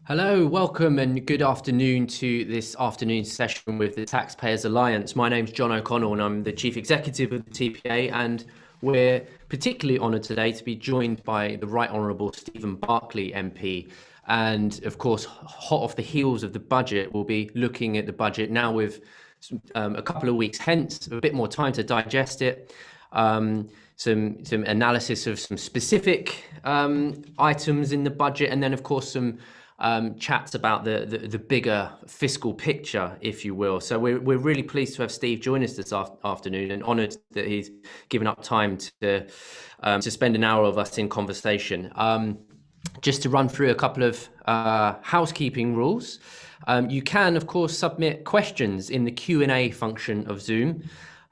Hello, welcome and good afternoon to this afternoon session with the Taxpayers Alliance. My name's John O'Connell and I'm the Chief Executive of the TPA, and we're particularly honoured today to be joined by the Right Honourable Stephen Barclay MP. And of course, hot off the heels of the budget, we'll be looking at the budget now with a couple of weeks hence, a bit more time to digest it. Some analysis of some specific items in the budget, and then of course some chats about the bigger fiscal picture, if you will. So we're really pleased to have Steve join us this afternoon, and honoured that he's given up time to spend an hour of us in conversation. Just to run through a couple of housekeeping rules. You can, of course, submit questions in the Q&A function of Zoom,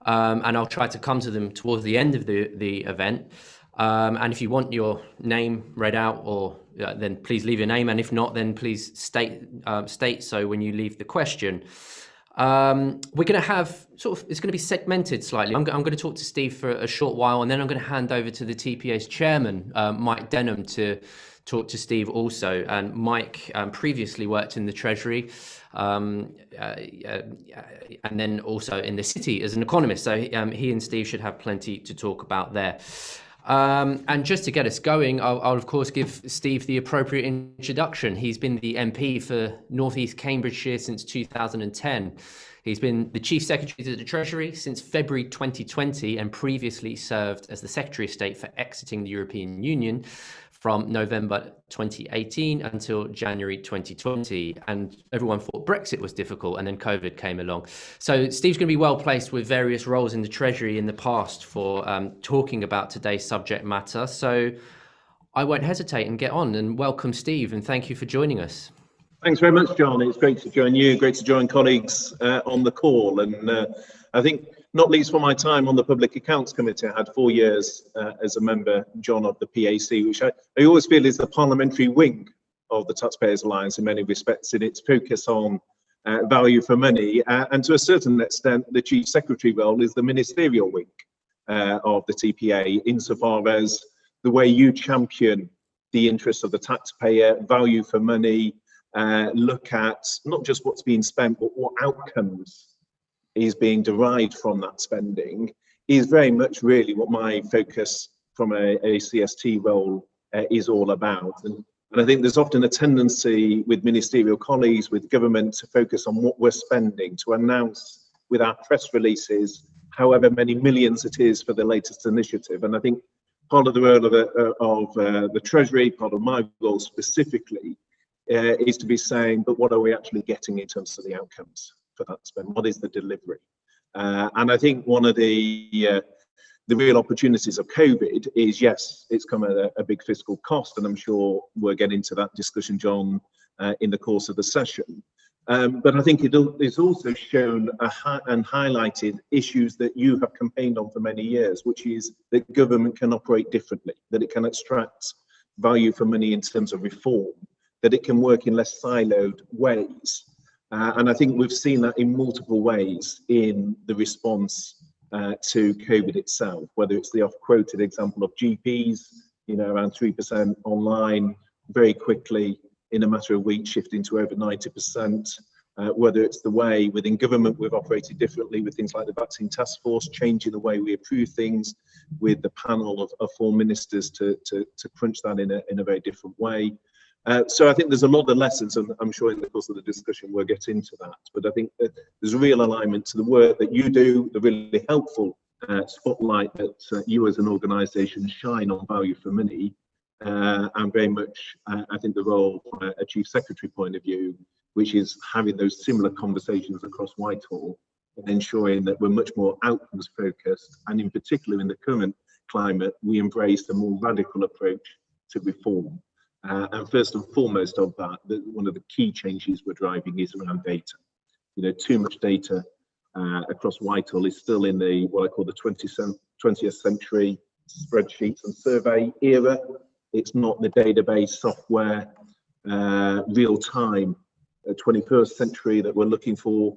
and I'll try to come to them towards the end of the event. And if you want your name read out, or then please leave your name, and if not, then please state so when you leave the question. We're going to have it's going to be segmented slightly. I'm going to talk to Steve for a short while, and then I'm going to hand over to the TPA's chairman, Mike Denham, to talk to Steve also. And Mike previously worked in the Treasury, and then also in the City as an economist. So he and Steve should have plenty to talk about there. And just to get us going, I'll of course give Steve the appropriate introduction. He's been the MP for North East Cambridgeshire since 2010. He's been the Chief Secretary to the Treasury since February 2020, and previously served as the Secretary of State for exiting the European Union from November 2018 until January 2020. And everyone thought Brexit was difficult, and then COVID came along. So Steve's going to be well placed with various roles in the Treasury in the past for talking about today's subject matter. So I won't hesitate and get on and welcome Steve, and thank you for joining us. Thanks very much, John. It's great to join you, great to join colleagues on the call. And I think, not least for my time on the Public Accounts Committee, I had 4 years as a member, John, of the PAC, which I always feel is the parliamentary wing of the Taxpayers Alliance in many respects, in its focus on value for money. And to a certain extent, the Chief Secretary role is the ministerial wing of the TPA, insofar as the way you champion the interests of the taxpayer, value for money, look at not just what's being spent, but what outcomes is being derived from that spending, is very much really what my focus from a CST role is all about. And I think there's often a tendency with ministerial colleagues, with government, to focus on what we're spending, to announce with our press releases however many millions it is for the latest initiative. And I think part of the role of the Treasury, part of my role specifically, is to be saying, but what are we actually getting in terms of the outcomes for that spend? What is the delivery? And I think one of the real opportunities of COVID is, yes, it's come at a big fiscal cost, and I'm sure we'll get into that discussion, John, in the course of the session. But I think it's also shown and highlighted issues that you have campaigned on for many years, which is that government can operate differently, that it can extract value for money in terms of reform, that it can work in less siloed ways. And I think we've seen that in multiple ways in the response to COVID itself, whether it's the oft-quoted example of GPs, around 3% online very quickly in a matter of weeks, shifting to over 90%, whether it's the way within government we've operated differently with things like the Vaccine Task Force, changing the way we approve things with the panel of 4 ministers to crunch that in a very different way. So I think there's a lot of lessons, and I'm sure in the course of the discussion we'll get into that. But I think that there's a real alignment to the work that you do, the really helpful spotlight that you as an organisation shine on value for money, and very much, I think, the role from a Chief Secretary point of view, which is having those similar conversations across Whitehall and ensuring that we're much more outcomes focused, and in particular in the current climate, we embrace a more radical approach to reform. And first and foremost of that, one of the key changes we're driving is around data. Too much data across Whitehall is still in the what I call the 20th century spreadsheets and survey era. It's not the database software, real time, 21st century that we're looking for.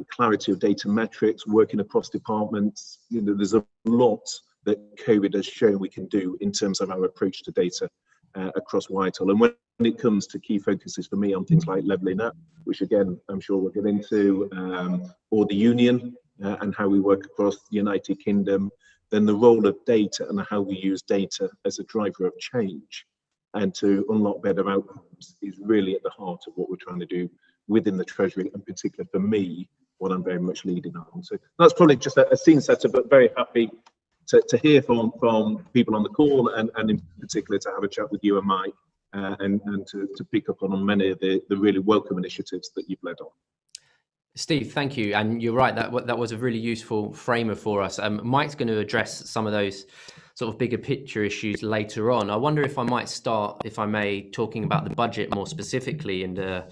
Clarity of data metrics, working across departments. There's a lot that COVID has shown we can do in terms of our approach to data across Whitehall. And when it comes to key focuses for me on things like levelling up, which again I'm sure we'll get into, or the union and how we work across the United Kingdom, then the role of data and how we use data as a driver of change and to unlock better outcomes is really at the heart of what we're trying to do within the Treasury, and particularly for me, what I'm very much leading on. So that's probably just a scene setter, but very happy to hear from people on the call, and in particular to have a chat with you and Mike, and to pick up on many of the really welcome initiatives that you've led on. Steve, thank you. And you're right, that was a really useful framer for us. Mike's going to address some of those sort of bigger picture issues later on. I wonder if I might start, if I may, talking about the budget more specifically and a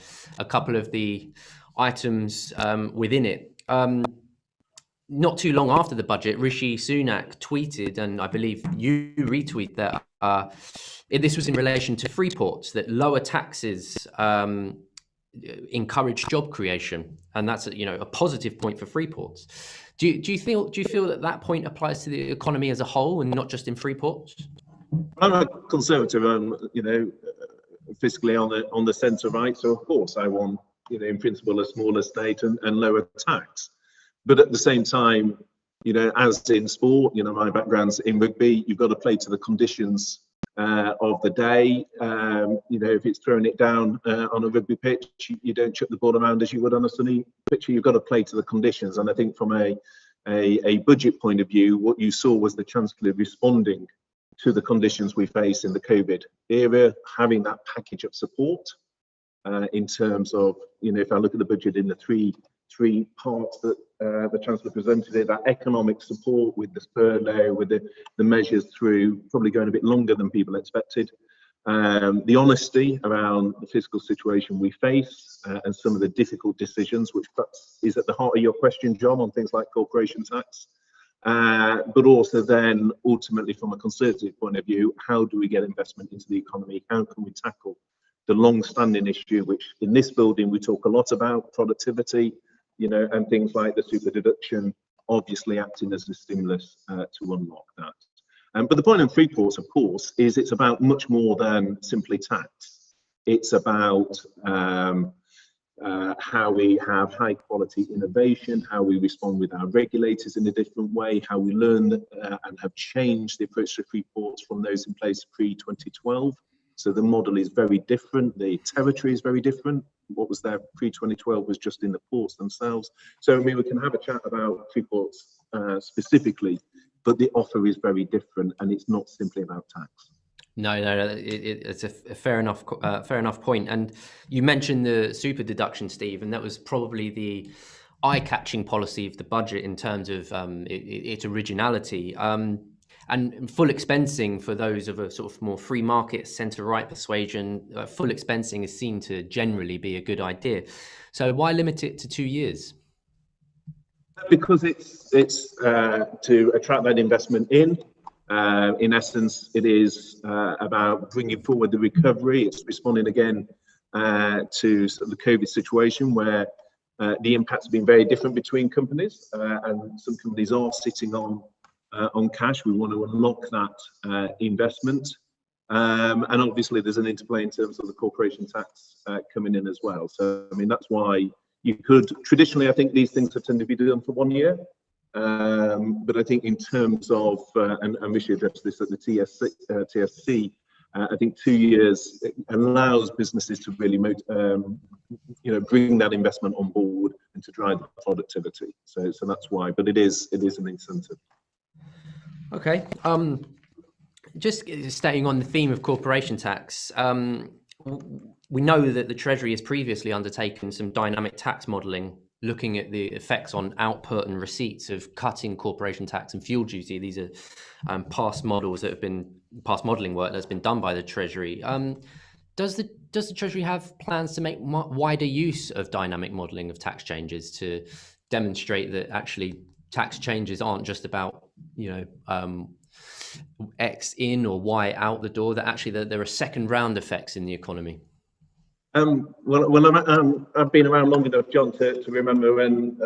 couple of the items within it. Not too long after the budget, Rishi Sunak tweeted, and I believe you retweeted that this was in relation to free ports, that lower taxes encourage job creation, and that's a positive point for free ports. Do you feel that point applies to the economy as a whole and not just in free ports? I'm a conservative, fiscally on the centre right, so of course I want in principle a smaller state and lower tax, but at the same time, as in sport, my background's in rugby, you've got to play to the conditions of the day. If it's throwing it down on a rugby pitch, you don't chuck the ball around as you would on a sunny pitch. You've got to play to the conditions. And I think from a budget point of view, what you saw was the Chancellor responding to the conditions we face in the COVID era, having that package of support in terms of, if I look at the budget in the three parts that the Chancellor presented it, that economic support with the furlough, with the measures through, probably going a bit longer than people expected, the honesty around the fiscal situation we face, and some of the difficult decisions, which perhaps is at the heart of your question, John, on things like corporation tax, but also then ultimately from a Conservative point of view, how do we get investment into the economy? How can we tackle the long-standing issue, which in this building we talk a lot about, productivity, and things like the super deduction, obviously acting as a stimulus to unlock that. But the point in free ports, of course, is it's about much more than simply tax. It's about how we have high quality innovation, how we respond with our regulators in a different way, how we learn and have changed the approach to free ports from those in place pre-2012. So the model is very different, the territory is very different. What was there pre-2012 was just in the ports themselves. So we can have a chat about free ports specifically, but the offer is very different, and it's not simply about tax. No, it's a fair enough point. And you mentioned the super deduction, Steve, and that was probably the eye-catching policy of the budget in terms of its originality. And full expensing, for those of a sort of more free market, centre-right persuasion, full expensing is seen to generally be a good idea. So why limit it to 2 years? Because it's to attract that investment in. In essence, it is about bringing forward the recovery. It's responding again to sort of the COVID situation, where the impact's been very different between companies, and some companies are sitting on cash. We want to unlock that investment, and obviously there's an interplay in terms of the corporation tax coming in as well. So that's why you could traditionally, I think these things have tended to be done for 1 year, but I think in terms of and Rishi addressed this at the TSC, I think 2 years allows businesses to really bring that investment on board and to drive productivity. So that's why, but it is an incentive. Okay. Just staying on the theme of corporation tax, we know that the Treasury has previously undertaken some dynamic tax modelling, looking at the effects on output and receipts of cutting corporation tax and fuel duty. These are past modelling work that's been done by the Treasury. Does the Treasury have plans to make wider use of dynamic modelling of tax changes to demonstrate that actually tax changes aren't just about X in or Y out the door, that actually there are second round effects in the economy? Well, I've been around long enough, John, to remember when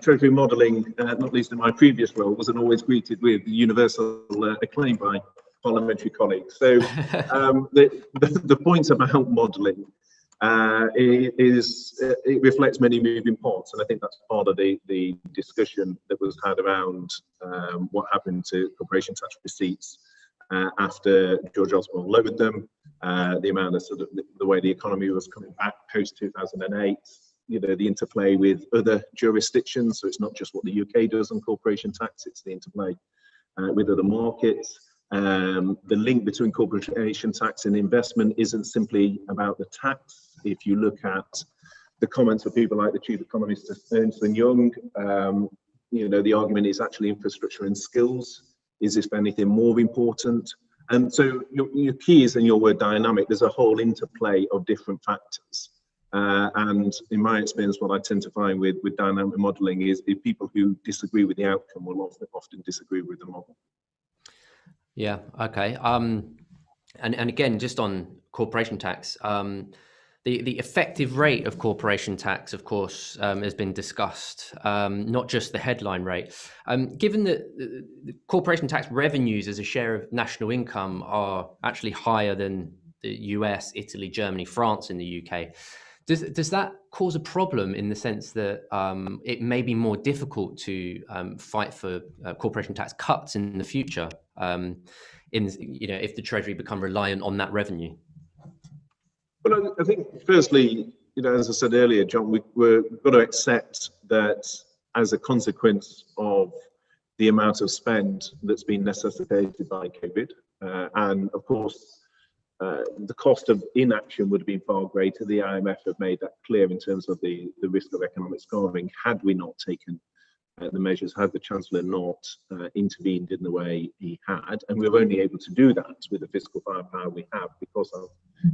Treasury modelling, not least in my previous role, wasn't always greeted with universal acclaim by parliamentary colleagues. So the point about modelling it reflects many moving parts, and I think that's part of the discussion that was had around what happened to corporation tax receipts after George Osborne lowered them, the amount of sort of the way the economy was coming back post 2008. You know, the interplay with other jurisdictions, so it's not just what the UK does on corporation tax, it's the interplay with other markets. The link between corporation tax and investment isn't simply about the tax. If you look at the comments of people like the chief economist of Ernst & Young, you know, the argument is actually infrastructure and skills is, if anything, more important. And so your key is in your word dynamic. There's a whole interplay of different factors. And in my experience, what I tend to find with dynamic modelling is people who disagree with the outcome will often disagree with the model. Yeah, okay. And again, just on corporation tax, the effective rate of corporation tax, of course, has been discussed, not just the headline rate. Given that the corporation tax revenues as a share of national income are actually higher than the US, Italy, Germany, France, and the UK, does that cause a problem in the sense that it may be more difficult to fight for corporation tax cuts in the future, if the Treasury become reliant on that revenue? Well, I think firstly, you know, as I said earlier, John, we've got to accept that as a consequence of the amount of spend that's been necessitated by COVID, and of course, the cost of inaction would have been far greater. The IMF have made that clear in terms of the risk of economic scarring had we not taken the measures, had the Chancellor not intervened in the way he had. And we were only able to do that with the fiscal firepower we have because of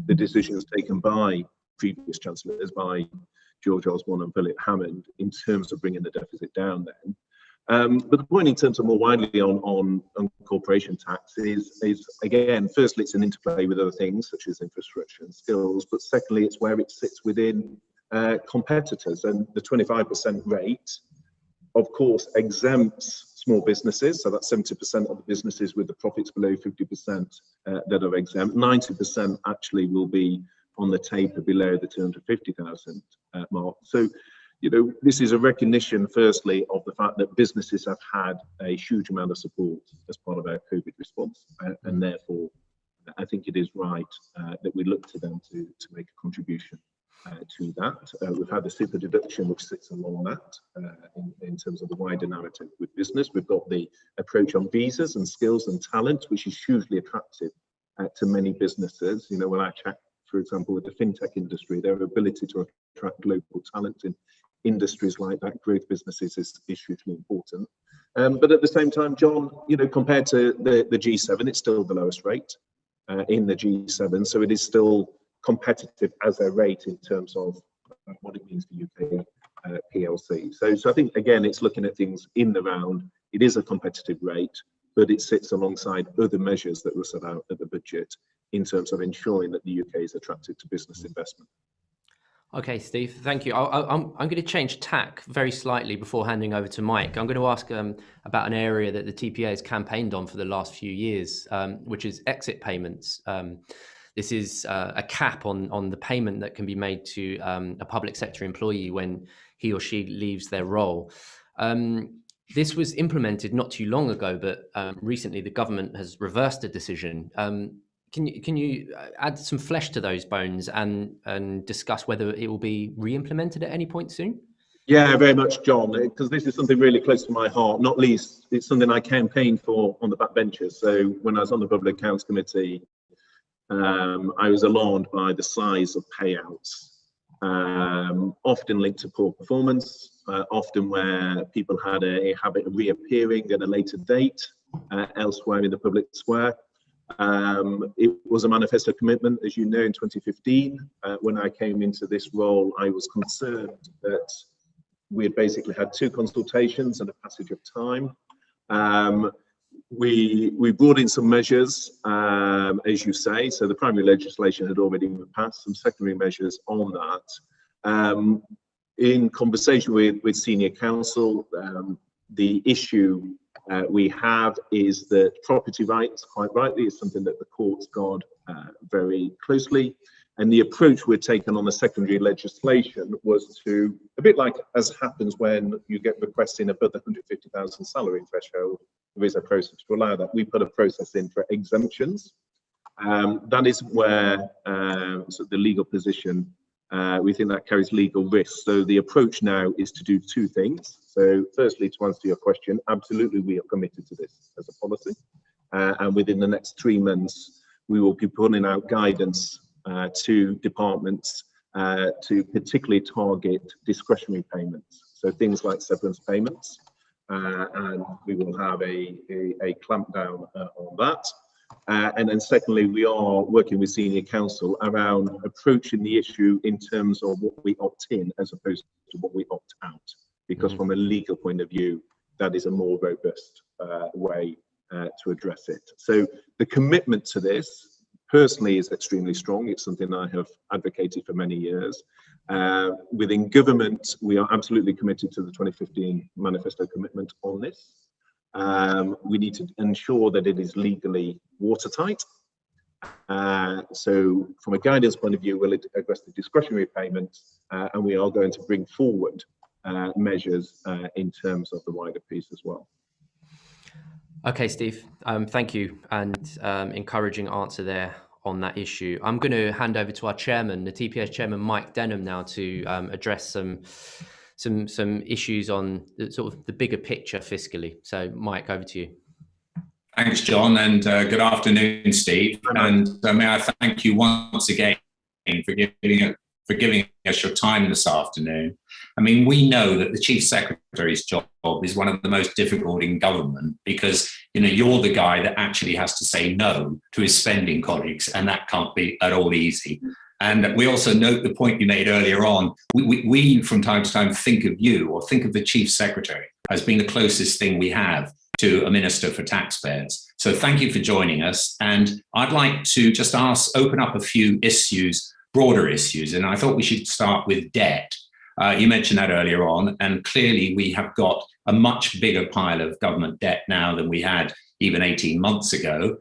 the decisions taken by previous Chancellors, by George Osborne and Philip Hammond, in terms of bringing the deficit down then. But the point in terms of more widely on corporation tax is again, firstly, it's an interplay with other things such as infrastructure and skills, but secondly, it's where it sits within competitors. And the 25% rate, of course, exempts small businesses. So that's 70% of the businesses with the profits below 50% that are exempt. 90% actually will be on the taper below the 250,000 mark. So, you know, this is a recognition, firstly, of the fact that businesses have had a huge amount of support as part of our COVID response, and therefore, I think it is right that we look to them to make a contribution to that. We've had the super deduction, which sits along that in terms of the wider narrative with business. We've got the approach on visas and skills and talent, which is hugely attractive to many businesses. You know, when I chat, for example, with the fintech industry, their ability to attract global talent in industries like that, growth businesses, is hugely important. But at the same time, John, you know, compared to the G7, it's still the lowest rate in the G7. So it is still competitive as a rate in terms of what it means for UK PLC. So I think, again, it's looking at things in the round. It is a competitive rate, but it sits alongside other measures that were set out at the budget in terms of ensuring that the UK is attractive to business investment. Okay, Steve, thank you. I'm going to change tack very slightly before handing over to Mike. I'm going to ask about an area that the TPA has campaigned on for the last few years, which is exit payments. This is a cap on the payment that can be made to a public sector employee when he or she leaves their role. This was implemented not too long ago, but recently the government has reversed the decision. Can you add some flesh to those bones and discuss whether it will be re-implemented at any point soon? Yeah, very much, John, because this is something really close to my heart. Not least, it's something I campaigned for on the backbenches. So when I was on the Public Accounts Committee, I was alarmed by the size of payouts, often linked to poor performance, often where people had a habit of reappearing at a later date elsewhere in the public square. It was a manifesto commitment, as you know, in 2015. When I came into this role, I was concerned that we had basically had two consultations and a passage of time. We brought in some measures, as you say, so the primary legislation had already been passed, some secondary measures on that. In conversation with senior counsel, the issue we have is that property rights, quite rightly, is something that the courts guard very closely. And the approach we're taking on the secondary legislation was to, a bit like as happens when you get requesting above the 150,000 salary threshold, there is a process to allow that. We put a process in for exemptions. That is where so the legal position, we think that carries legal risk. So the approach now is to do two things. So firstly, to answer your question, absolutely we are committed to this as a policy. And within the next 3 months, we will be putting out guidance to departments to particularly target discretionary payments. So things like severance payments, and we will have a clampdown on that. And then secondly, we are working with senior counsel around approaching the issue in terms of what we opt in as opposed to what we opt out, because from a legal point of view, that is a more robust way to address it. So the commitment to this personally is extremely strong. It's something I have advocated for many years. Within government, we are absolutely committed to the 2015 manifesto commitment on this. We need to ensure that it is legally watertight. So from a guidance point of view, we'll address the discretionary payments, and we are going to bring forward measures in terms of the wider piece as well. Okay, Steve, thank you, and encouraging answer there on that issue. I'm going to hand over to our chairman, the TPA chairman, Mike Denham, now to address some issues on the, sort of the bigger picture fiscally. So, Mike, over to you. Thanks, John, and good afternoon, Steve. And may I thank you once again for giving us your time this afternoon. I mean, we know that the Chief Secretary's job is one of the most difficult in government because, you know, you're the guy that actually has to say no to his spending colleagues, and that can't be at all easy. And we also note the point you made earlier on. We from time to time think of you or think of the Chief Secretary as being the closest thing we have to a Minister for Taxpayers. So thank you for joining us. And I'd like to just open up a few issues, broader issues. And I thought we should start with debt. You mentioned that earlier on, and clearly we have got a much bigger pile of government debt now than we had even 18 months ago.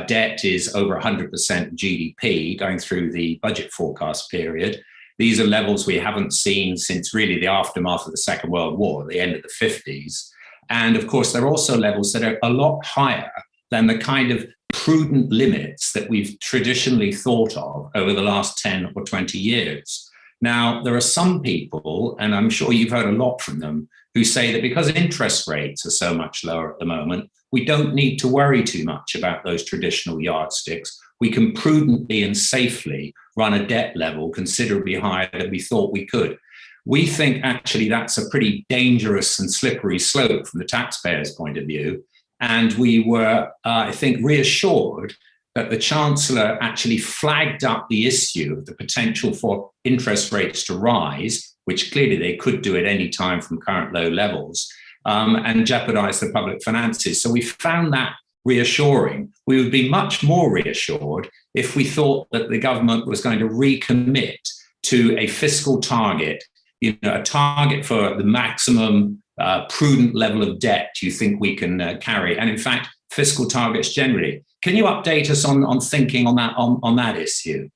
Debt is over 100% GDP going through the budget forecast period. These are levels we haven't seen since really the aftermath of the Second World War, the end of the 50s. And of course, there are also levels that are a lot higher than the kind of prudent limits that we've traditionally thought of over the last 10 or 20 years. Now, there are some people, and I'm sure you've heard a lot from them, who say that because interest rates are so much lower at the moment, we don't need to worry too much about those traditional yardsticks. We can prudently and safely run a debt level considerably higher than we thought we could. We think actually that's a pretty dangerous and slippery slope from the taxpayers' point of view. And we were, I think, reassured that the Chancellor actually flagged up the issue of the potential for interest rates to rise, which clearly they could do at any time from current low levels, and jeopardize the public finances. So we found that reassuring. We would be much more reassured if we thought that the government was going to recommit to a fiscal target, you know, a target for the maximum prudent level of debt you think we can carry, and in fact, fiscal targets generally. Can you update us on thinking on that issue?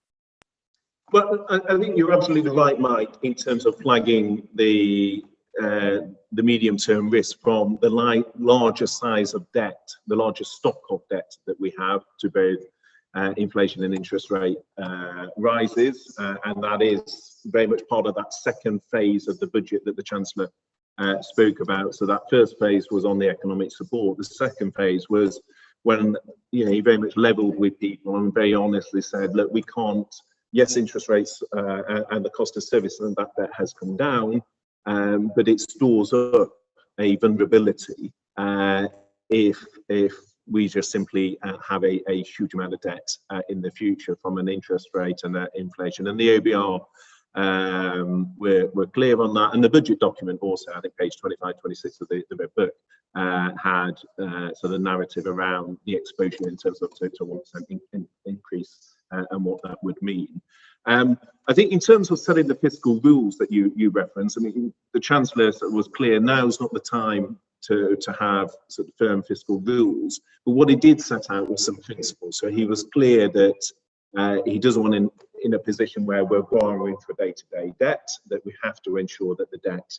Well, I think you're absolutely right, Mike, in terms of flagging the medium-term risk from the larger size of debt, the larger stock of debt that we have to both inflation and interest rate rises, and that is very much part of that second phase of the budget that the Chancellor spoke about. So that first phase was on the economic support. The second phase was when, you know, he very much levelled with people and very honestly said, look, we can't, yes, interest rates and the cost of service and that debt has come down, but it stores up a vulnerability if we just simply have a huge amount of debt in the future from an interest rate and inflation. And the OBR, we're clear on that. And the budget document also, I think page 25, 26 of the red book, had sort of narrative around the exposure in terms of total 1% increase and what that would mean. I think in terms of setting the fiscal rules that you reference, I mean, the Chancellor was clear, now's not the time to have sort of firm fiscal rules. But what he did set out was some principles. So he was clear that he doesn't want in a position where we're borrowing for day-to-day debt, that we have to ensure that the debt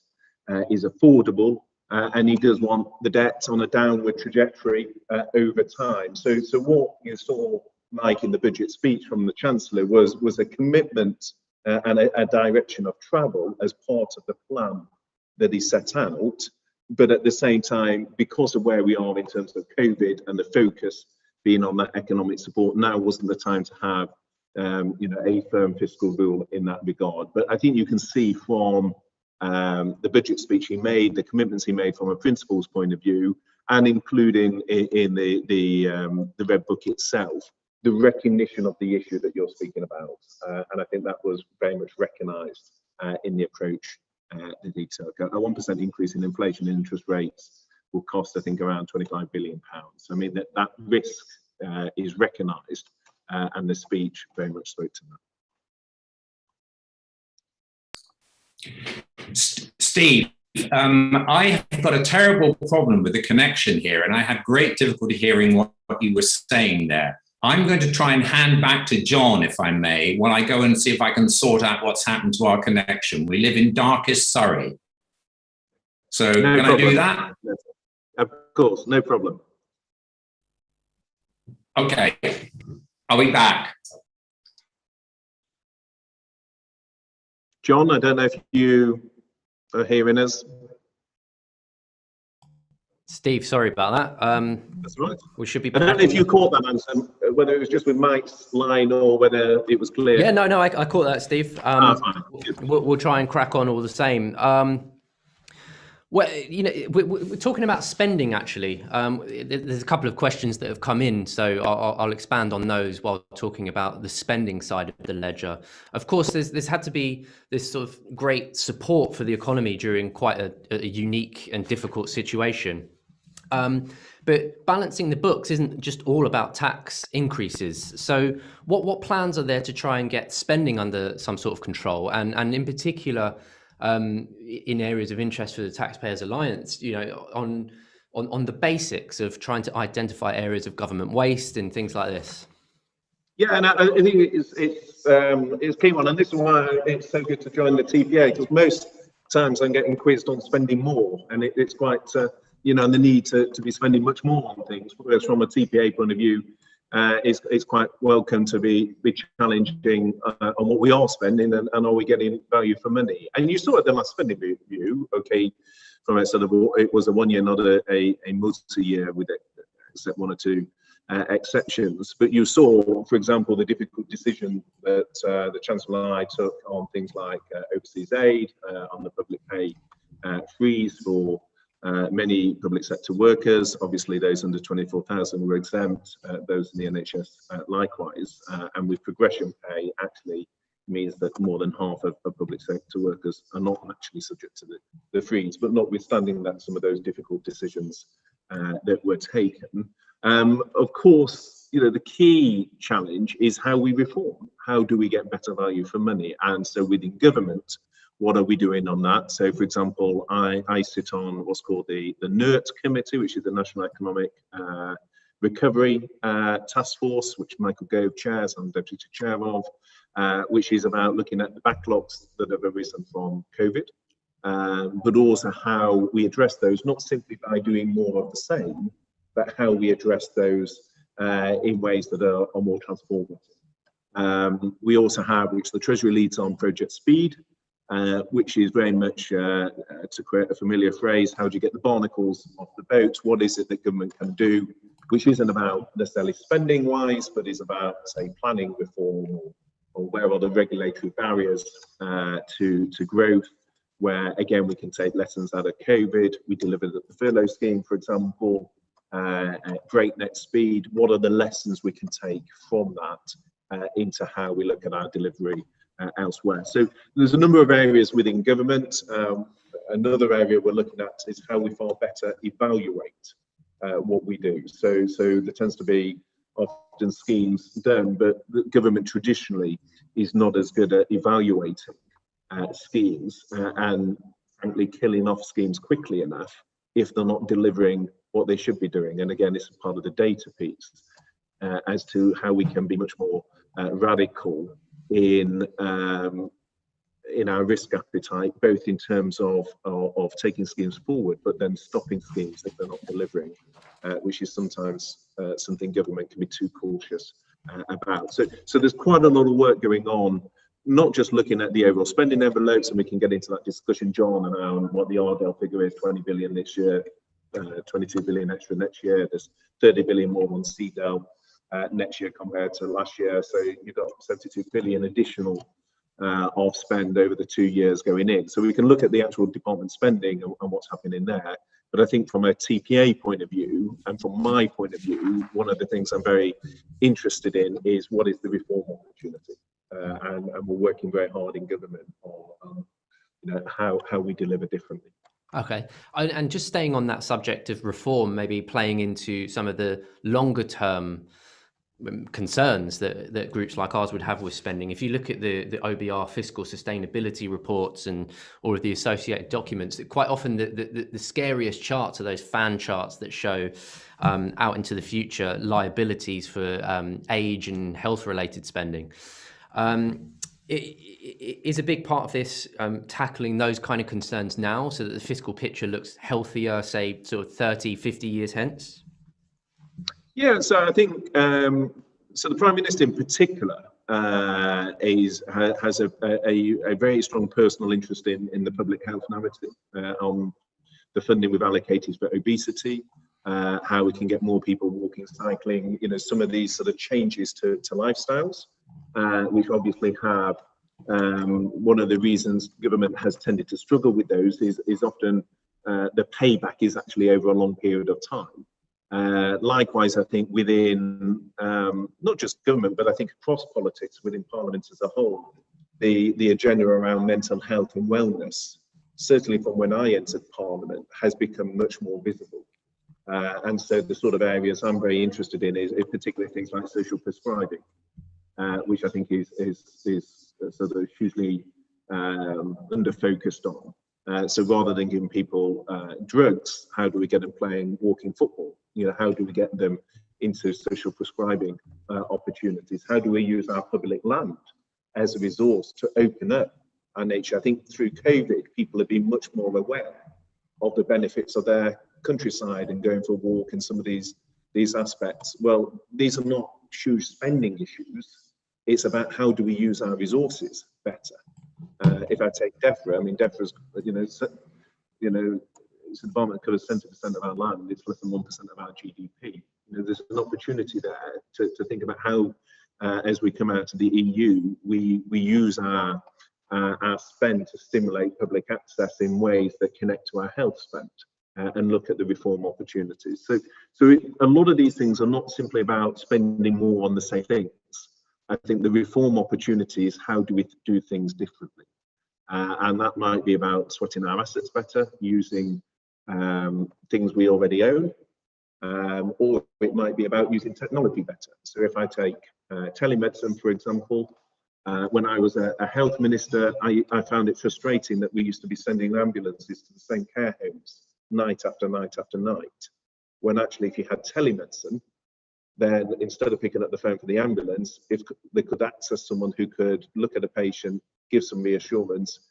is affordable, and he does want the debt on a downward trajectory over time. So what you saw, Mike, in the budget speech from the Chancellor was a commitment and a direction of travel as part of the plan that he set out. But at the same time, because of where we are in terms of COVID and the focus being on that economic support, now wasn't the time to have a firm fiscal rule in that regard. But I think you can see from the budget speech he made, the commitments he made from a principles point of view, and including in the Red Book itself, the recognition of the issue that you're speaking about. And I think that was very much recognised in the approach that he took. A 1% increase in inflation and interest rates will cost, I think, around £25 billion. I mean, that risk is recognised, and the speech very much spoke to that. Steve, I have got a terrible problem with the connection here, and I had great difficulty hearing what you were saying there. I'm going to try and hand back to John, if I may, while I go and see if I can sort out what's happened to our connection. We live in darkest Surrey. So no can problem. I do that? Of course, no problem. Okay, I'll be back. John, I don't know if you are hearing us. Steve, sorry about that. That's right. We should be. I don't know if you caught that answer, whether it was just with Mike's line or whether it was clear. Yeah, no, I caught that, Steve. We'll try and crack on all the same. Well, we're talking about spending, actually. There's a couple of questions that have come in, so I'll expand on those while talking about the spending side of the ledger. Of course, there's had to be this sort of great support for the economy during quite a unique and difficult situation. But balancing the books isn't just all about tax increases. So what plans are there to try and get spending under some sort of control, and in particular, in areas of interest for the Taxpayers Alliance, on the basics of trying to identify areas of government waste and things like this? Yeah, and I think it's key one, and this is why it's so good to join the TPA, because most times I'm getting quizzed on spending more, and it's quite and the need to be spending much more on things. Whereas from a TPA point of view, it's quite welcome to be challenging on what we are spending, and are we getting value for money. And you saw at the last spending review, okay, from a sort of, it was a 1 year, not a multi-year, with except one or two exceptions. But you saw, for example, the difficult decision that the Chancellor and I took on things like overseas aid, on the public pay freeze for many public sector workers. Obviously those under 24,000 were exempt, those in the NHS likewise, and with progression pay actually means that more than half of public sector workers are not actually subject to the freeze. But notwithstanding that, some of those difficult decisions that were taken, of course, the key challenge is how we reform. How do we get better value for money? And so within government, what are we doing on that? So, for example, I sit on what's called the NERT Committee, which is the National Economic Recovery Task Force, which Michael Gove chairs, I'm deputy chair of, which is about looking at the backlogs that have arisen from COVID, but also how we address those, not simply by doing more of the same, but how we address those in ways that are more transformative. We also have, which the Treasury leads on, Project Speed, which is very much, to create a familiar phrase, how do you get the barnacles off the boat? What is it that government can do, which isn't about necessarily spending wise, but is about, say, planning reform, or where are the regulatory barriers to growth, where again we can take lessons out of COVID. We delivered the furlough scheme, for example, at breakneck speed. What are the lessons we can take from that into how we look at our delivery elsewhere? So there's a number of areas within government. Another area we're looking at is how we far better evaluate what we do. So there tends to be often schemes done, but the government traditionally is not as good at evaluating schemes and frankly killing off schemes quickly enough if they're not delivering what they should be doing. And again, it's part of the data piece as to how we can be much more radical in our risk appetite, both in terms of taking schemes forward, but then stopping schemes if they're not delivering, which is sometimes something government can be too cautious about. So there's quite a lot of work going on, not just looking at the overall spending envelopes, and we can get into that discussion, John, around what the RDEL figure is, 20 billion this year, 22 billion extra next year. There's 30 billion more on CDEL next year compared to last year. So you've got 72 billion additional of spend over the 2 years going in. So we can look at the actual department spending and what's happening there. But I think from a TPA point of view, and from my point of view, one of the things I'm very interested in is what is the reform opportunity. And we're working very hard in government on how we deliver differently. Okay, and just staying on that subject of reform, maybe playing into some of the longer term concerns that groups like ours would have with spending. If you look at the OBR fiscal sustainability reports and all of the associated documents, quite often the scariest charts are those fan charts that show out into the future liabilities for age and health related spending. Is a big part of this tackling those kind of concerns now so that the fiscal picture looks healthier, say, sort of 30, 50 years hence? Yeah, so I think, so the Prime Minister in particular has a very strong personal interest in the public health narrative, on the funding we've allocated for obesity, how we can get more people walking, cycling, some of these sort of changes to lifestyles. Which obviously have one of the reasons government has tended to struggle with those is often the payback is actually over a long period of time. Likewise, I think within not just government, but I think across politics, within Parliament as a whole, the agenda around mental health and wellness, certainly from when I entered Parliament, has become much more visible. And so the sort of areas I'm very interested in is particularly things like social prescribing. Which I think is sort of hugely under focused on. So rather than giving people drugs, how do we get them playing walking football? How do we get them into social prescribing opportunities? How do we use our public land as a resource to open up our nature? I think through COVID, people have been much more aware of the benefits of their countryside and going for a walk and some of these aspects. Well, these are not huge spending issues. It's about how do we use our resources better. If I take DEFRA, I mean, DEFRA's, it's a department that covers 70% of our land. It's less than 1% of our GDP. There's an opportunity there to think about how, as we come out of the EU, we use our spend to stimulate public access in ways that connect to our health spend. And look at the reform opportunities. So a lot of these things are not simply about spending more on the same things. I think the reform opportunity is how do we do things differently? And that might be about sweating our assets better, using things we already own, or it might be about using technology better. So if I take telemedicine, for example, when I was a health minister, I found it frustrating that we used to be sending ambulances to the same care homes night after night after night, when actually if you had telemedicine, then instead of picking up the phone for the ambulance, if they could access someone who could look at a patient, give some reassurance,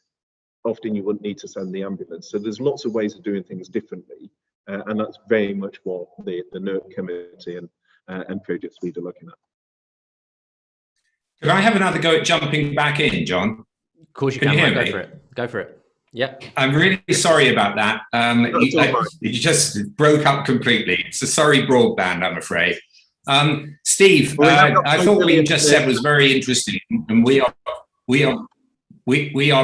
often you wouldn't need to send the ambulance. So there's lots of ways of doing things differently, and that's very much what the NERC committee and projects we are looking at. Could I have another go at jumping back in, John? Of course you can. Go for it. Yeah. I'm really sorry about that. You just broke up completely. It's a sorry broadband, I'm afraid. Steve, I thought what you just said was very interesting, and we are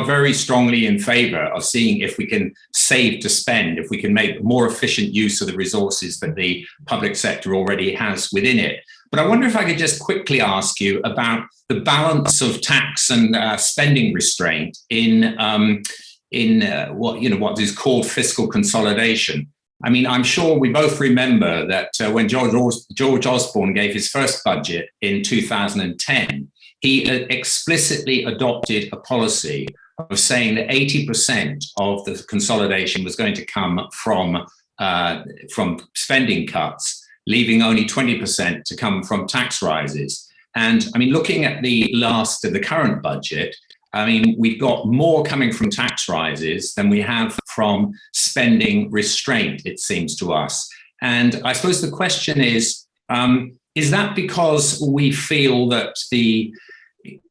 very strongly in favour of seeing if we can save to spend, if we can make more efficient use of the resources that the public sector already has within it. But I wonder if I could just quickly ask you about the balance of tax and spending restraint in what is called fiscal consolidation. I mean, I'm sure we both remember that when George Osborne gave his first budget in 2010, he explicitly adopted a policy of saying that 80% of the consolidation was going to come from from spending cuts, leaving only 20% to come from tax rises. And I mean, looking at the current budget, I mean, we've got more coming from tax rises than we have from spending restraint, it seems to us. And I suppose the question is that because we feel that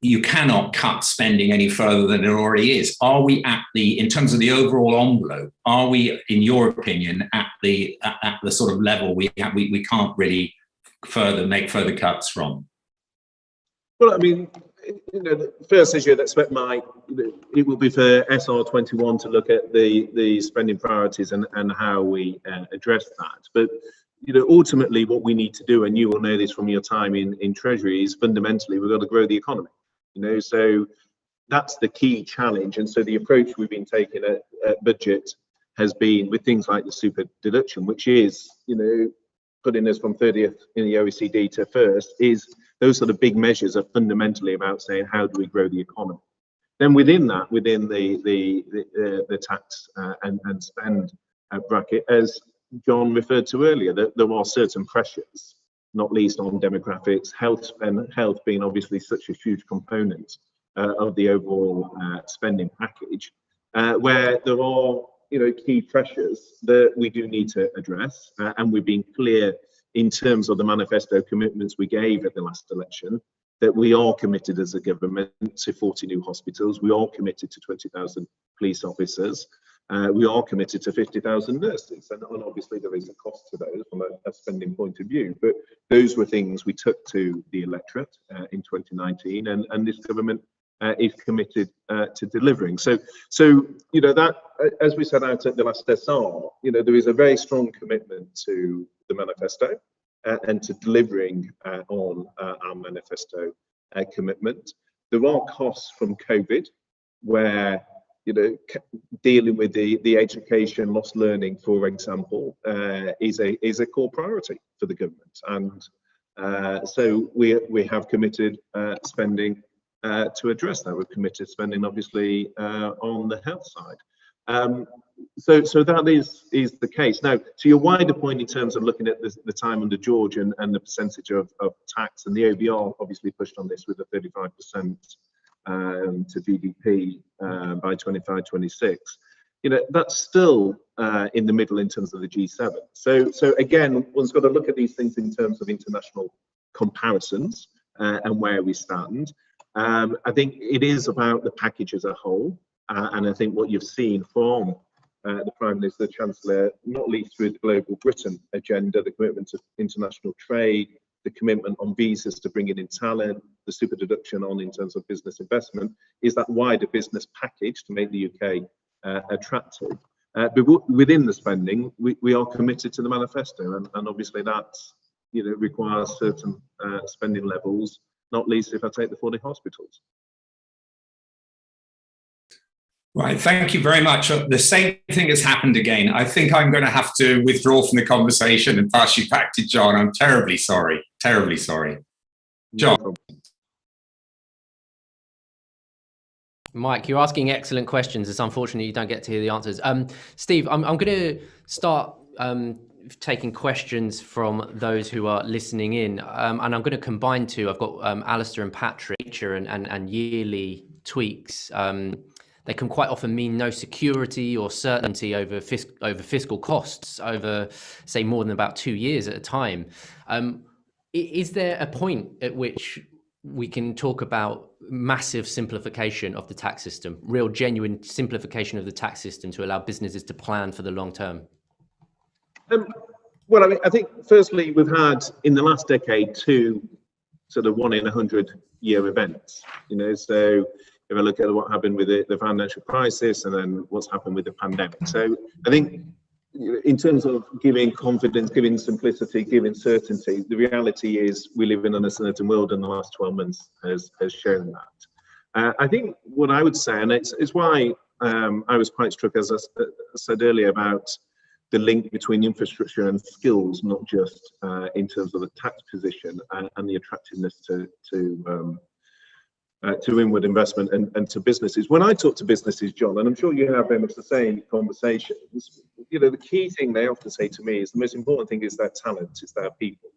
you cannot cut spending any further than it already is? Are we in terms of the overall envelope, are we, in your opinion, at the sort of level we can't really make further cuts from? Well, I mean, first, as you'd expect, it will be for SR21 to look at the spending priorities and how we address that. But ultimately, what we need to do, and you will know this from your time in Treasury, is fundamentally we've got to grow the economy. So that's the key challenge. And so the approach we've been taking at budget has been with things like the super deduction, which is putting us from 30th in the OECD to first. Is those sort of big measures are fundamentally about saying how do we grow the economy. Then within that, within the tax and spend bracket, as John referred to earlier, that there are certain pressures, not least on demographics, health being obviously such a huge component of the overall spending package, where there are key pressures that we do need to address, and we've been clear in terms of the manifesto commitments we gave at the last election that we are committed as a government to 40 new hospitals, we are committed to 20,000 police officers. We are committed to 50,000 nurses, and obviously there is a cost to those from a spending point of view. But those were things we took to the electorate in 2019, and this government is committed to delivering. So that, as we set out at the last SR, there is a very strong commitment to the manifesto and to delivering on our manifesto commitment. There are costs from COVID, where dealing with the education, lost learning, for example, is a core priority for the government, and so we have committed spending to address that. We're committed spending, obviously, on the health side. So that is the case. Now, to your wider point in terms of looking at the time under George and the percentage of tax, and the OBR obviously pushed on this with a 35%. To GDP by 25-26, that's still in the middle in terms of the G7. So again, one's got to look at these things in terms of international comparisons and where we stand. I think it is about the package as a whole, and I think what you've seen from the Prime Minister, the Chancellor, not least through the Global Britain agenda, the commitment to international trade, the commitment on visas to bringing in talent, the super deduction on in terms of business investment, is that wider business package to make the UK attractive. But within the spending, we are committed to the manifesto, and obviously that requires certain spending levels, not least if I take the 40 hospitals. Right, thank you very much. The same thing has happened again. I think I'm going to have to withdraw from the conversation and pass you back to John. I'm terribly sorry, terribly sorry. John. Mike, you're asking excellent questions. It's unfortunate you don't get to hear the answers. Steve, I'm going to start taking questions from those who are listening in, and I'm going to combine two. I've got Alistair and Patrick, and yearly tweaks. They can quite often mean no security or certainty over fiscal costs over, say, more than about 2 years at a time. Is there a point at which we can talk about massive simplification of the tax system, real genuine simplification of the tax system to allow businesses to plan for the long term? Well, I mean, I think firstly, we've had in the last decade 2 sort of 1 in 100-year events, so if I look at what happened with the financial crisis and then what's happened with the pandemic. So I think in terms of giving confidence, giving simplicity, giving certainty, the reality is we live in an uncertain world, and the last 12 months has shown that. I think what I would say, and it's why I was quite struck, as I said earlier, about the link between infrastructure and skills, not just in terms of the tax position and the attractiveness to to inward investment and to businesses. When I talk to businesses, John, and I'm sure you have very much the same conversations, the key thing they often say to me is the most important thing is their talent, it's their people.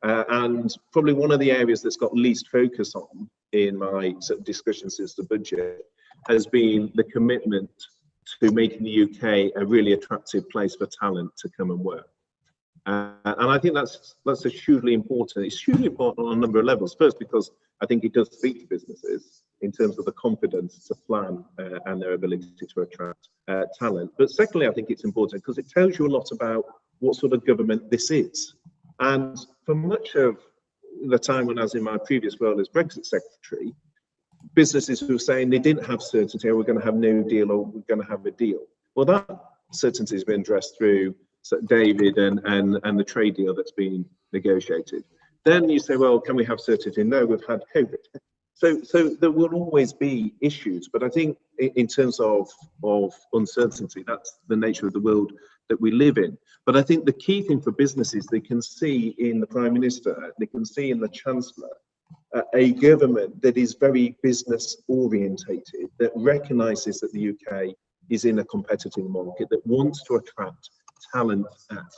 And probably one of the areas that's got least focus on in my sort of discussions since the budget has been the commitment to making the UK a really attractive place for talent to come and work. And I think that's a hugely important. It's hugely important on a number of levels. First, because I think it does speak to businesses in terms of the confidence to plan and their ability to attract talent. But secondly, I think it's important because it tells you a lot about what sort of government this is. And for much of the time when I was in my previous role as Brexit Secretary, businesses who were saying they didn't have certainty, or we're going to have no deal, or we're going to have a deal. Well, that certainty has been addressed through David and the trade deal that's been negotiated. Then you say, well, can we have certainty? No, we've had COVID. So there will always be issues, but I think in terms of uncertainty, that's the nature of the world that we live in. But I think the key thing for businesses, they can see in the Prime Minister, they can see in the Chancellor, a government that is very business orientated, that recognises that the UK is in a competitive market, that wants to attract talent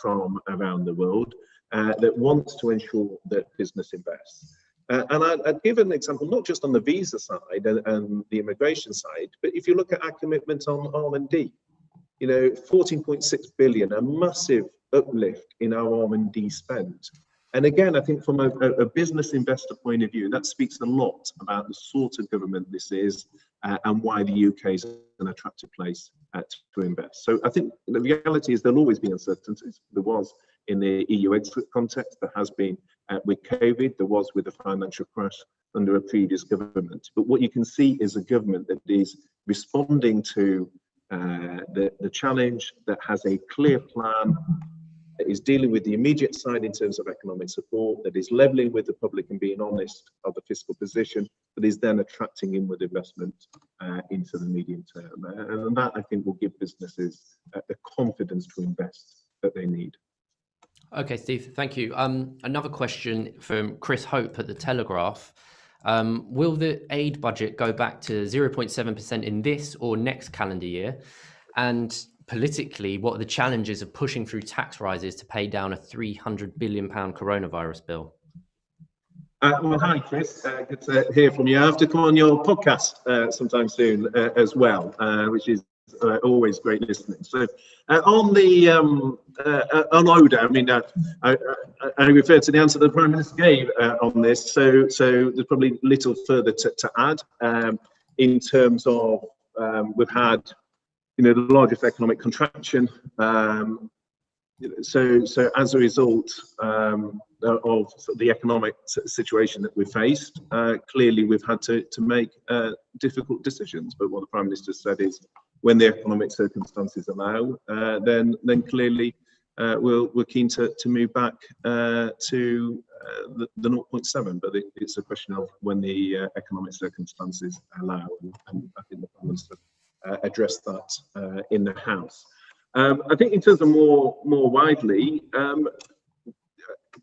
from around the world, that wants to ensure that business invests. And I'd give an example, not just on the visa side and the immigration side, but if you look at our commitment on R&D, 14.6 billion, a massive uplift in our R&D spend. And again, I think from a business investor point of view, that speaks a lot about the sort of government this is and why the UK is an attractive place to invest. So I think the reality is there'll always be uncertainties. There was in the EU exit context, there has been with COVID, there was with the financial crash under a previous government. But what you can see is a government that is responding to the challenge, that has a clear plan, that is dealing with the immediate side in terms of economic support, that is levelling with the public and being honest of the fiscal position, that is then attracting inward investment into the medium term. And that, I think, will give businesses the confidence to invest that they need. Okay, Steve, thank you. Another question from Chris Hope at The Telegraph. Will the aid budget go back to 0.7% in this or next calendar year? And politically, what are the challenges of pushing through tax rises to pay down a £300 billion coronavirus bill? Well, hi, Chris. Good to hear from you. I have to come on your podcast sometime soon as well, which is always great listening. So on the on ODA, I mean, I refer to the answer the Prime Minister gave on this. So there's probably little further to add in terms of we've had the largest economic contraction. So as a result of the economic situation that we faced, clearly we've had to make difficult decisions. But what the Prime Minister said is, when the economic circumstances allow, then clearly we're keen to move back to the 0.7. But it's a question of when the economic circumstances allow, and I think the Prime Minister addressed that in the House. I think in terms of more widely,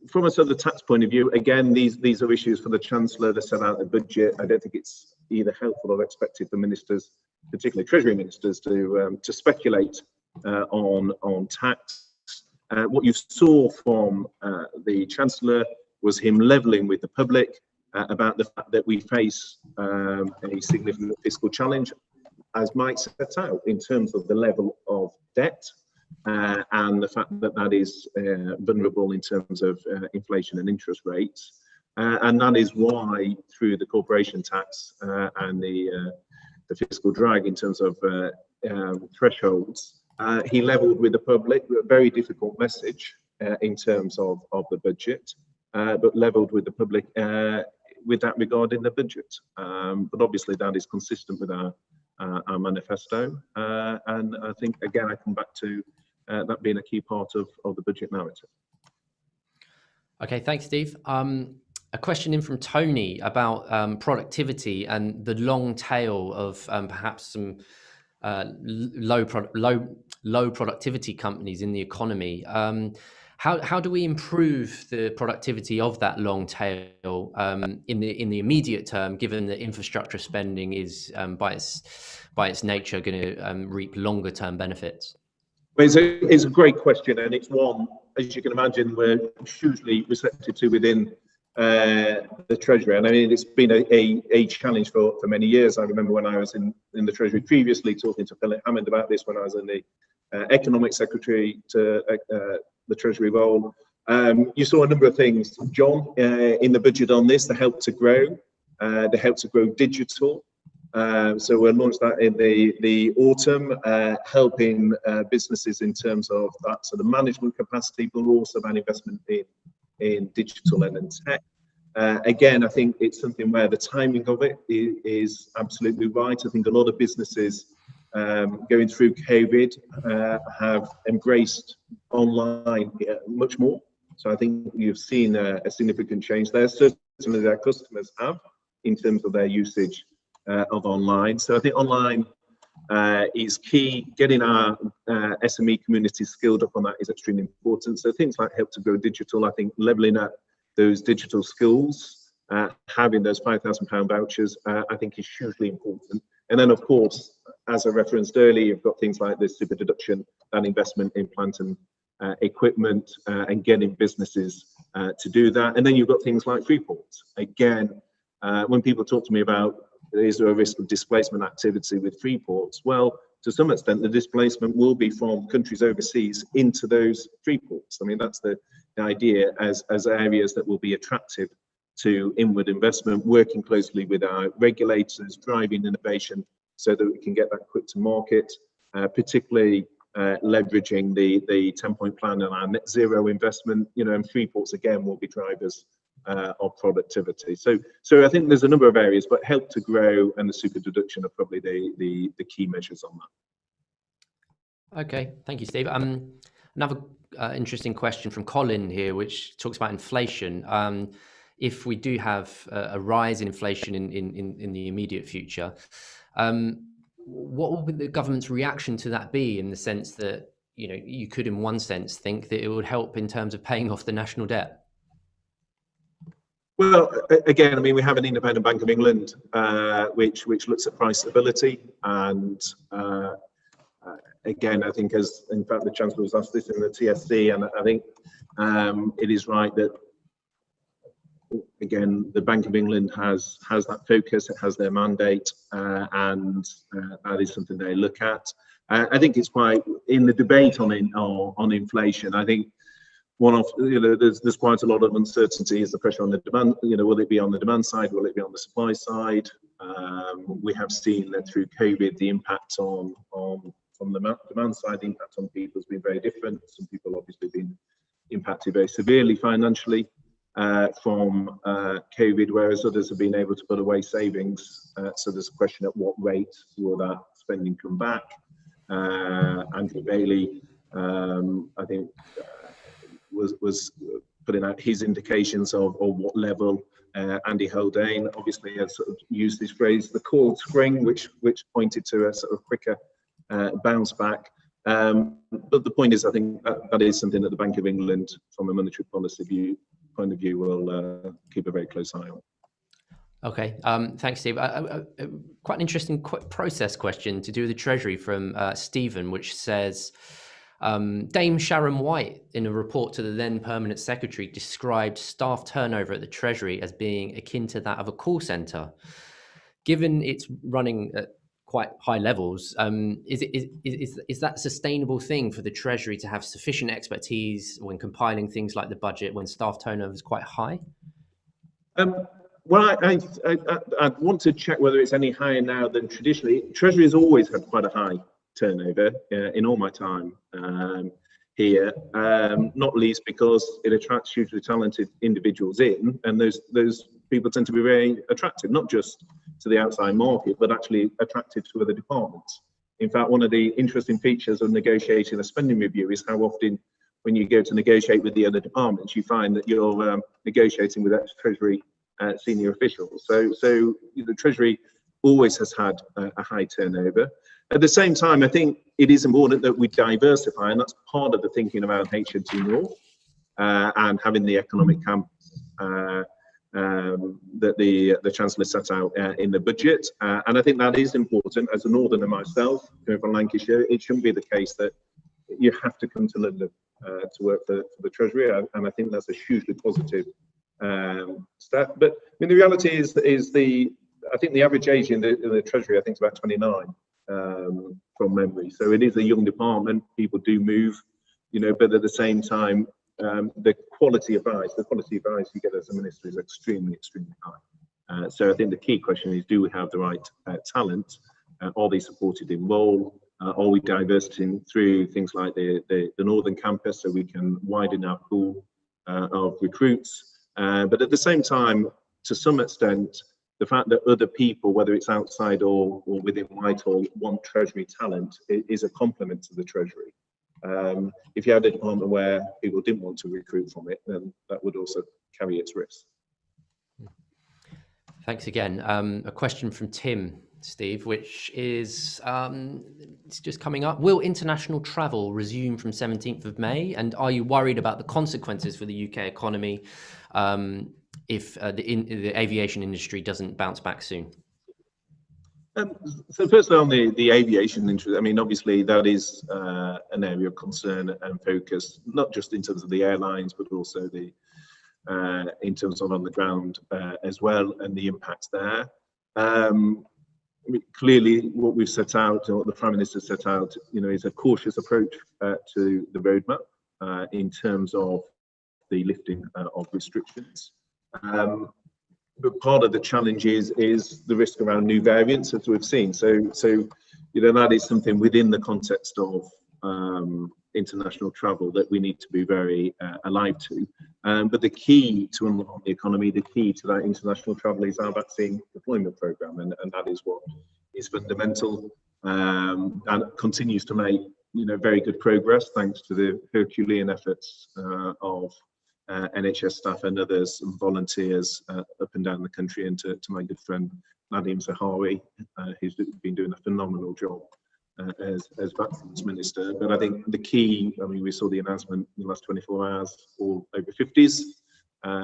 from a sort of tax point of view, again, these are issues for the Chancellor to set out the budget. I don't think it's either helpful or expected for ministers, particularly Treasury ministers, to speculate on tax. What you saw from the Chancellor was him levelling with the public about the fact that we face a significant fiscal challenge, as Mike set out, in terms of the level of debt and the fact that that is vulnerable in terms of inflation and interest rates. And that is why, through the corporation tax and the fiscal drag in terms of thresholds, he levelled with the public a very difficult message in terms of the budget, but levelled with the public with that regard in the budget. But obviously that is consistent with our manifesto, and I think again I come back to that being a key part of the budget narrative. Okay, thanks, Steve. A question in from Tony about productivity and the long tail of perhaps some low productivity companies in the economy. How do we improve the productivity of that long tail in the immediate term, given that infrastructure spending is by its nature going to reap longer term benefits? Well, it's a great question, and it's one, as you can imagine, we're hugely receptive to within the Treasury. And I mean, it's been a challenge for many years. I remember when I was in the Treasury previously, talking to Philip Hammond about this when I was in the Economic Secretary to the Treasury role. You saw a number of things, John, in the budget on this, the help to grow digital. So we'll launch that in the autumn, helping businesses in terms of that sort of management capacity, but also about investment in digital and in tech. Again, I think it's something where the timing of it is absolutely right. I think a lot of businesses going through COVID have embraced online much more. So I think you've seen a significant change there. Certainly their customers have in terms of their usage of online. So I think online is key. Getting our SME community skilled up on that is extremely important. So things like help to grow digital, I think leveling up those digital skills, having those £5,000 vouchers, I think is hugely important. And then, of course, as I referenced earlier, you've got things like the super deduction and investment in plant and equipment and getting businesses to do that. And then you've got things like free ports. Again, when people talk to me about is there a risk of displacement activity with free ports? Well, to some extent, the displacement will be from countries overseas into those free ports. I mean, that's the idea as areas that will be attractive to inward investment, working closely with our regulators, driving innovation so that we can get that quick to market, particularly leveraging the 10-point plan and our net zero investment, and free ports again will be drivers of productivity. So I think there's a number of areas, but help to grow and the super deduction are probably the key measures on that. Okay, thank you, Steve. Another interesting question from Colin here, which talks about inflation. If we do have a rise in inflation in the immediate future, what will the government's reaction to that be, in the sense that, you could in one sense think that it would help in terms of paying off the national debt? Well, again, I mean, we have an independent Bank of England, which looks at price stability. And again, I think in fact, the Chancellor was asked this in the TSC, and I think it is right that, again, the Bank of England has that focus, it has their mandate, and that is something they look at. I think it's quite, in the debate on inflation, I think there's quite a lot of uncertainty. Is the pressure on the demand, will it be on the demand side, will it be on the supply side? We have seen that through COVID, the impact from the demand side, the impact on people has been very different. Some people obviously been impacted very severely financially from COVID, whereas others have been able to put away savings. So there's a question at what rate will that spending come back? Andrew Bailey, I think, was putting out his indications of what level. Andy Haldane obviously has sort of used this phrase, the cold spring, which pointed to a sort of quicker bounce back. But the point is, I think that is something that the Bank of England, from a monetary policy point of view, will keep a very close eye on. Okay, thanks, Steve. Quite an interesting process question to do with the Treasury from Stephen, which says, Dame Sharon White, in a report to the then Permanent Secretary, described staff turnover at the Treasury as being akin to that of a call centre. Given it's running at quite high levels, is that a sustainable thing for the Treasury to have sufficient expertise when compiling things like the budget when staff turnover is quite high? Well, I want to check whether it's any higher now than traditionally. Treasury has always had quite a high turnover in all my time here, not least because it attracts hugely talented individuals in, and those people tend to be very attractive, not just to the outside market, but actually attractive to other departments. In fact, one of the interesting features of negotiating a spending review is how often, when you go to negotiate with the other departments, you find that you're negotiating with ex-Treasury senior officials. So the Treasury always has had a high turnover. At the same time, I think it is important that we diversify, and that's part of the thinking around HMT North. and having the economic campus that the Chancellor set out in the budget. And I think that is important. As a Northerner myself, from Lancashire, it shouldn't be the case that you have to come to London to work for the Treasury, and I think that's a hugely positive step. But I mean, the reality is I think the average age in the Treasury, I think, is about 29 from memory. So it is a young department. People do move, but at the same time, the quality of advice you get as a minister is extremely, extremely high. So I think the key question is, do we have the right talent? Are they supported in role? Are we diversifying through things like the Northern Campus so we can widen our pool of recruits? But at the same time, to some extent, the fact that other people, whether it's outside or within Whitehall, want Treasury talent is a compliment to the Treasury. If you had a department where people didn't want to recruit from it, then that would also carry its risks. Thanks again. A question from Tim, Steve, which is it's just coming up. Will international travel resume from 17th of May? And are you worried about the consequences for the UK economy if the aviation industry doesn't bounce back soon? So firstly, on the aviation industry, I mean, obviously that is an area of concern and focus, not just in terms of the airlines, but also in terms of on the ground as well, and the impacts there. I mean, clearly, what we've set out, or what the Prime Minister set out, is a cautious approach to the roadmap in terms of the lifting of restrictions. But part of the challenge is the risk around new variants, as we've seen. So that is something within the context of international travel that we need to be very alive to. But the key to unlock the economy, the key to that international travel is our vaccine deployment programme, and that is what is fundamental and continues to make very good progress thanks to the Herculean efforts of NHS staff and others and volunteers up and down the country, and to my good friend Nadeem Zahawi, who's been doing a phenomenal job as Vaccines Minister. But I think the key, I mean, we saw the announcement in the last 24 hours, all over 50s.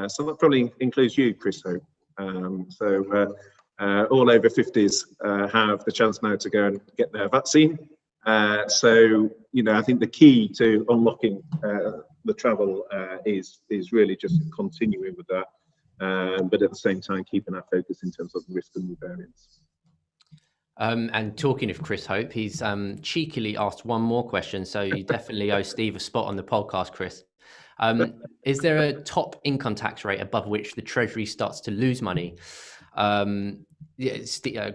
So that probably includes you, Chris Hope. All over 50s have the chance now to go and get their vaccine. So I think the key to unlocking the travel is really just continuing with that, but at the same time keeping our focus in terms of risk and new variants. And talking of Chris Hope, he's cheekily asked one more question, so you definitely owe Steve a spot on the podcast, Chris. Is there a top income tax rate above which the Treasury starts to lose money?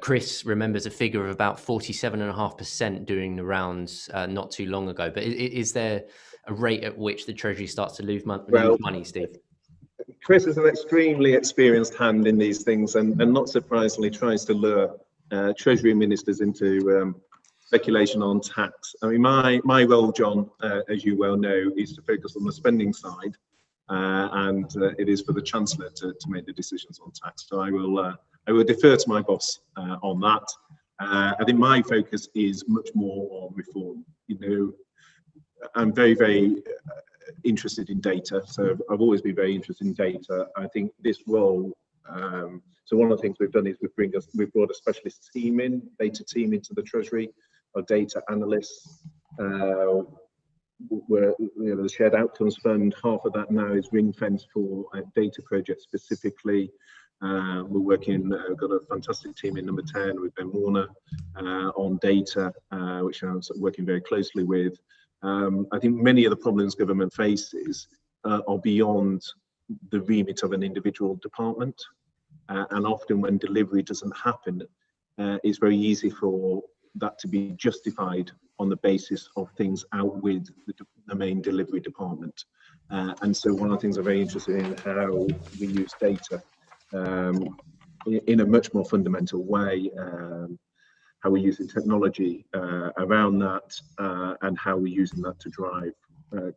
Chris remembers a figure of about 47.5% during the rounds not too long ago, but is there a rate at which the Treasury starts to lose money, Steve? Chris is an extremely experienced hand in these things, and not surprisingly tries to lure Treasury ministers into speculation on tax. I mean, my role, John, as you well know, is to focus on the spending side, and it is for the Chancellor to make the decisions on tax. So I will defer to my boss on that. I think my focus is much more on reform. I'm very, very interested in data, so I've always been very interested in data. I think this role, so one of the things we've done is we've brought a specialist data team into the Treasury, our data analysts. Where the Shared Outcomes Fund, half of that now is ring-fenced for data projects specifically. We're working, got a fantastic team in number 10 with Ben Warner on data, which I'm working very closely with. I think many of the problems government faces are beyond the remit of an individual department, and often when delivery doesn't happen, it's very easy for that to be justified on the basis of things out with the main delivery department. And so one of the things I'm very interested in how we use data in a much more fundamental way, how we're using technology around that, and how we're using that to drive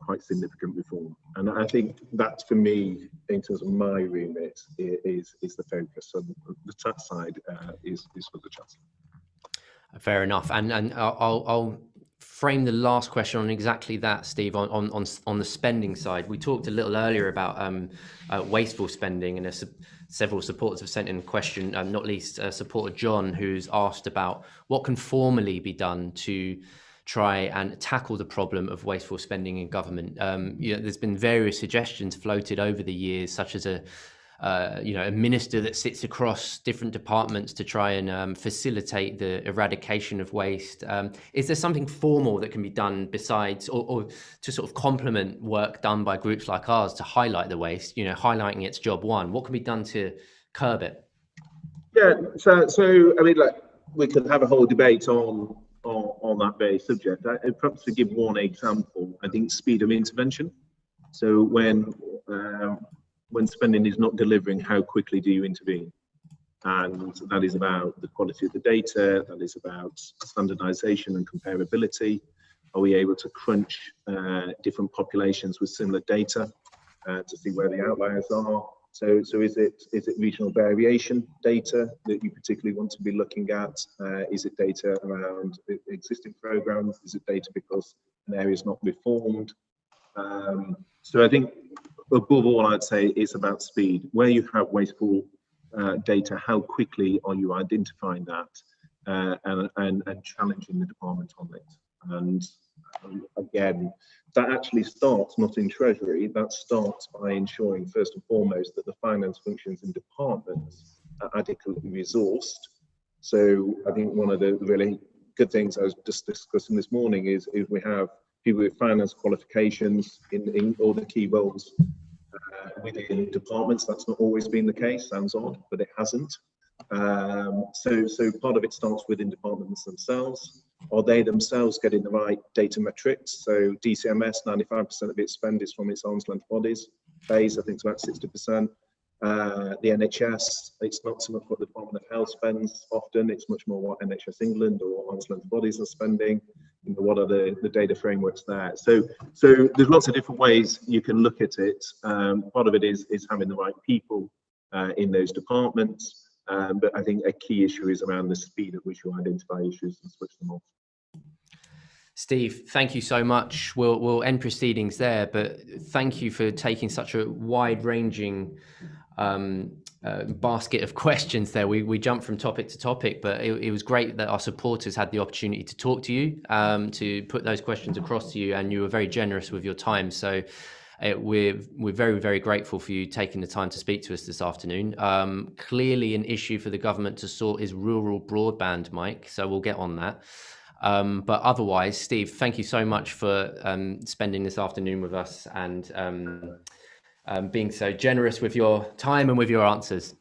quite significant reform. And I think that, for me, in terms of my remit, is the focus. So the tax side is for the Chancellor. Fair enough. And I'll frame the last question on exactly that, Steve, on the spending side. We talked a little earlier about wasteful spending, and several supporters have sent in a question, not least supporter John, who's asked about what can formally be done to try and tackle the problem of wasteful spending in government. There's been various suggestions floated over the years, such as a minister that sits across different departments to try and facilitate the eradication of waste. Is there something formal that can be done besides, or to sort of complement work done by groups like ours to highlight the waste, highlighting its job one? What can be done to curb it? Yeah, so I mean, like, we could have a whole debate on that very subject. Perhaps to give one example, I think speed of intervention. So when spending is not delivering, how quickly do you intervene? And that is about the quality of the data, that is about standardization and comparability. Are we able to crunch different populations with similar data to see where the outliers are? So is it regional variation data that you particularly want to be looking at? Is it data around existing programs? Is it data because an area is not reformed? So I think above all, I'd say it's about speed. Where you have wasteful data, how quickly are you identifying that and challenging the department on it? And again, that actually starts not in Treasury, that starts by ensuring first and foremost that the finance functions in departments are adequately resourced. So I think one of the really good things I was just discussing this morning is we have people with finance qualifications in all the key roles within departments. That's not always been the case, sounds odd, but it hasn't. So part of it starts within departments themselves. Are they themselves getting the right data metrics? So DCMS, 95% of its spend is from its arm's length bodies. BASE, I think, is about 60%. The NHS, it's not so much what the Department of Health spends often, it's much more what NHS England or arm's length bodies are spending. What are the data frameworks there? So there's lots of different ways you can look at it. Part of it is having the right people in those departments. But I think a key issue is around the speed at which you identify issues and switch them off. Steve, thank you so much. We'll end proceedings there, but thank you for taking such a wide-ranging basket of questions there. We jumped from topic to topic, but it was great that our supporters had the opportunity to talk to you, to put those questions across to you, and you were very generous with your time. So we're very, very grateful for you taking the time to speak to us this afternoon. Clearly an issue for the government to sort is rural broadband, Mike, so we'll get on that. But otherwise, Steve, thank you so much for spending this afternoon with us and being so generous with your time and with your answers.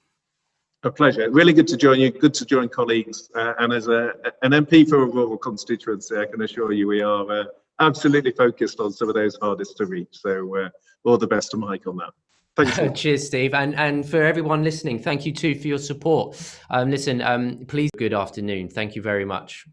A pleasure. Really good to join you. Good to join colleagues. And as an MP for a rural constituency, I can assure you we are absolutely focused on some of those hardest to reach. So all the best to Mike on that. Thanks. Cheers, Steve. And for everyone listening, thank you too for your support. Please, good afternoon. Thank you very much.